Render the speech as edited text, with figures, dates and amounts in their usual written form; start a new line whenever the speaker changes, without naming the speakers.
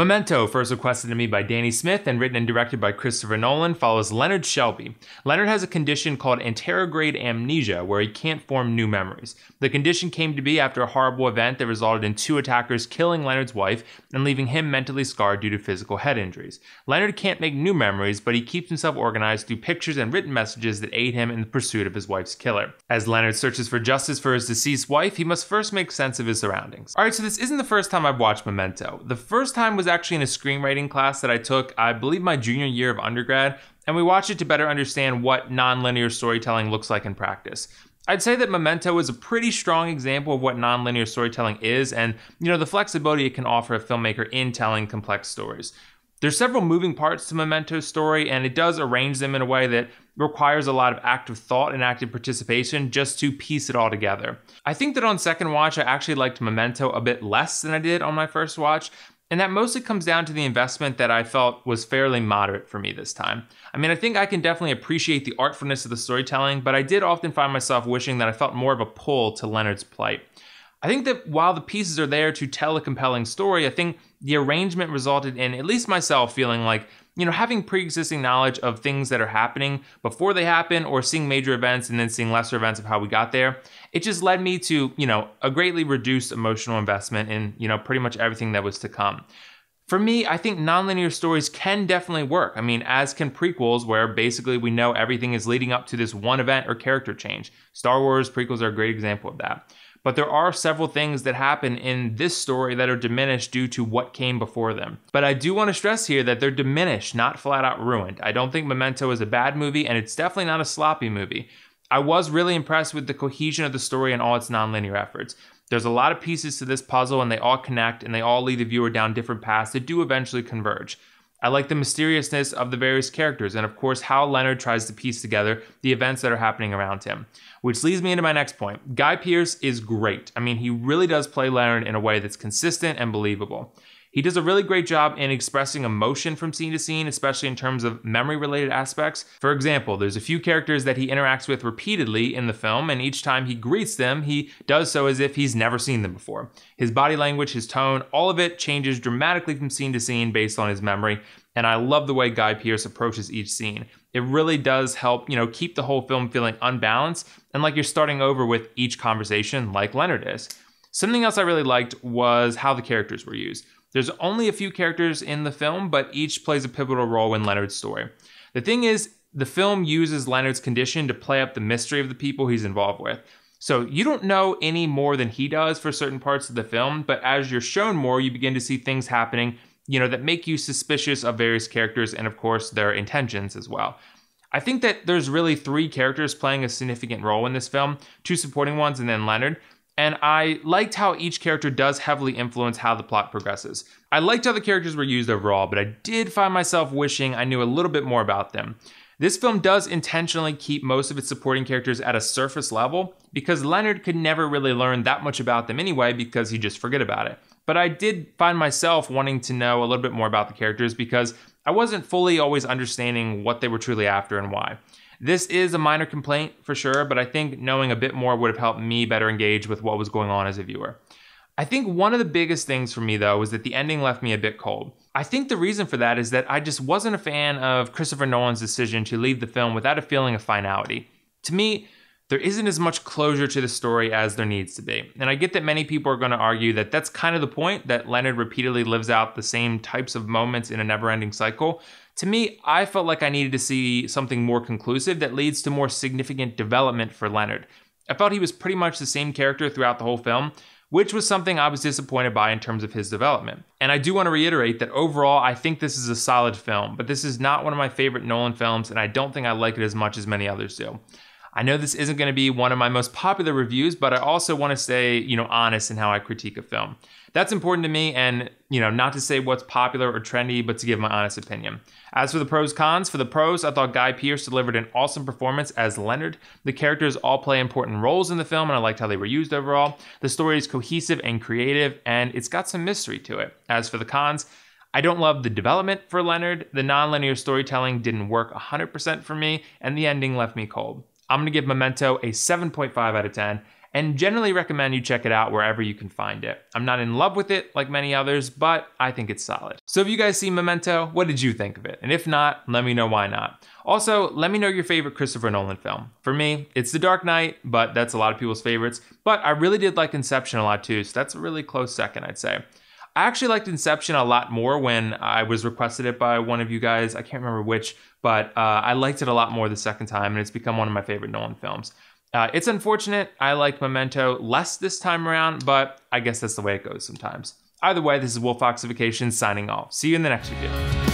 Memento, first requested to me by Danny Smith and written and directed by Christopher Nolan, follows Leonard Shelby. Leonard has a condition called anterograde amnesia, where he can't form new memories. The condition came to be after a horrible event that resulted in two attackers killing Leonard's wife and leaving him mentally scarred due to physical head injuries. Leonard can't make new memories, but he keeps himself organized through pictures and written messages that aid him in the pursuit of his wife's killer. As Leonard searches for justice for his deceased wife, he must first make sense of his surroundings. Alright, so this isn't the first time I've watched Memento. The first time was actually in a screenwriting class that I took, I believe my junior year of undergrad, and we watched it to better understand what non-linear storytelling looks like in practice. I'd say that Memento is a pretty strong example of what non-linear storytelling is and, the flexibility it can offer a filmmaker in telling complex stories. There's several moving parts to Memento's story, and it does arrange them in a way that requires a lot of active thought and active participation just to piece it all together. I think that on second watch, I actually liked Memento a bit less than I did on my first watch, and that mostly comes down to the investment that I felt was fairly moderate for me this time. I think I can definitely appreciate the artfulness of the storytelling, but I did often find myself wishing that I felt more of a pull to Leonard's plight. I think that while the pieces are there to tell a compelling story, I think the arrangement resulted in, at least myself, feeling like, having pre-existing knowledge of things that are happening before they happen, or seeing major events and then seeing lesser events of how we got there, it just led me to, a greatly reduced emotional investment in, pretty much everything that was to come. For me, I think nonlinear stories can definitely work. As can prequels, where basically we know everything is leading up to this one event or character change. Star Wars prequels are a great example of that. But there are several things that happen in this story that are diminished due to what came before them. But I do want to stress here that they're diminished, not flat out ruined. I don't think Memento is a bad movie, and it's definitely not a sloppy movie. I was really impressed with the cohesion of the story and all its nonlinear efforts. There's a lot of pieces to this puzzle, and they all connect, and they all lead the viewer down different paths that do eventually converge. I like the mysteriousness of the various characters, and of course how Leonard tries to piece together the events that are happening around him. Which leads me into my next point. Guy Pearce is great. He really does play Leonard in a way that's consistent and believable. He does a really great job in expressing emotion from scene to scene, especially in terms of memory-related aspects. For example, there's a few characters that he interacts with repeatedly in the film, and each time he greets them, he does so as if he's never seen them before. His body language, his tone, all of it changes dramatically from scene to scene based on his memory, and I love the way Guy Pearce approaches each scene. It really does help, keep the whole film feeling unbalanced and like you're starting over with each conversation like Leonard is. Something else I really liked was how the characters were used. There's only a few characters in the film, but each plays a pivotal role in Leonard's story. The thing is, the film uses Leonard's condition to play up the mystery of the people he's involved with. So you don't know any more than he does for certain parts of the film, but as you're shown more, you begin to see things happening, that make you suspicious of various characters and of course their intentions as well. I think that there's really three characters playing a significant role in this film, two supporting ones and then Leonard. And I liked how each character does heavily influence how the plot progresses. I liked how the characters were used overall, but I did find myself wishing I knew a little bit more about them. This film does intentionally keep most of its supporting characters at a surface level, because Leonard could never really learn that much about them anyway because he'd just forget about it. But I did find myself wanting to know a little bit more about the characters because I wasn't fully always understanding what they were truly after and why. This is a minor complaint for sure, but I think knowing a bit more would have helped me better engage with what was going on as a viewer. I think one of the biggest things for me though was that the ending left me a bit cold. I think the reason for that is that I just wasn't a fan of Christopher Nolan's decision to leave the film without a feeling of finality. To me, there isn't as much closure to the story as there needs to be. And I get that many people are going to argue that that's kind of the point, that Leonard repeatedly lives out the same types of moments in a never-ending cycle. To me, I felt like I needed to see something more conclusive that leads to more significant development for Leonard. I felt he was pretty much the same character throughout the whole film, which was something I was disappointed by in terms of his development. And I do want to reiterate that overall, I think this is a solid film, but this is not one of my favorite Nolan films, and I don't think I like it as much as many others do. I know this isn't going to be one of my most popular reviews, but I also want to stay, honest in how I critique a film. That's important to me, and, not to say what's popular or trendy, but to give my honest opinion. As for the pros cons, for the pros, I thought Guy Pearce delivered an awesome performance as Leonard. The characters all play important roles in the film, and I liked how they were used overall. The story is cohesive and creative, and it's got some mystery to it. As for the cons, I don't love the development for Leonard. The non-linear storytelling didn't work 100% for me, and the ending left me cold. I'm going to give Memento a 7.5 out of 10, and generally recommend you check it out wherever you can find it. I'm not in love with it like many others, but I think it's solid. So have you guys seen Memento? What did you think of it? And if not, let me know why not. Also, let me know your favorite Christopher Nolan film. For me, it's The Dark Knight, but that's a lot of people's favorites. But I really did like Inception a lot too, so that's a really close second, I'd say. I actually liked Inception a lot more when I was requested it by one of you guys. I can't remember which, but I liked it a lot more the second time, and it's become one of my favorite Nolan films. It's unfortunate I liked Memento less this time around, but I guess that's the way it goes sometimes. Either way, this is WillFoxification signing off. See you in the next video.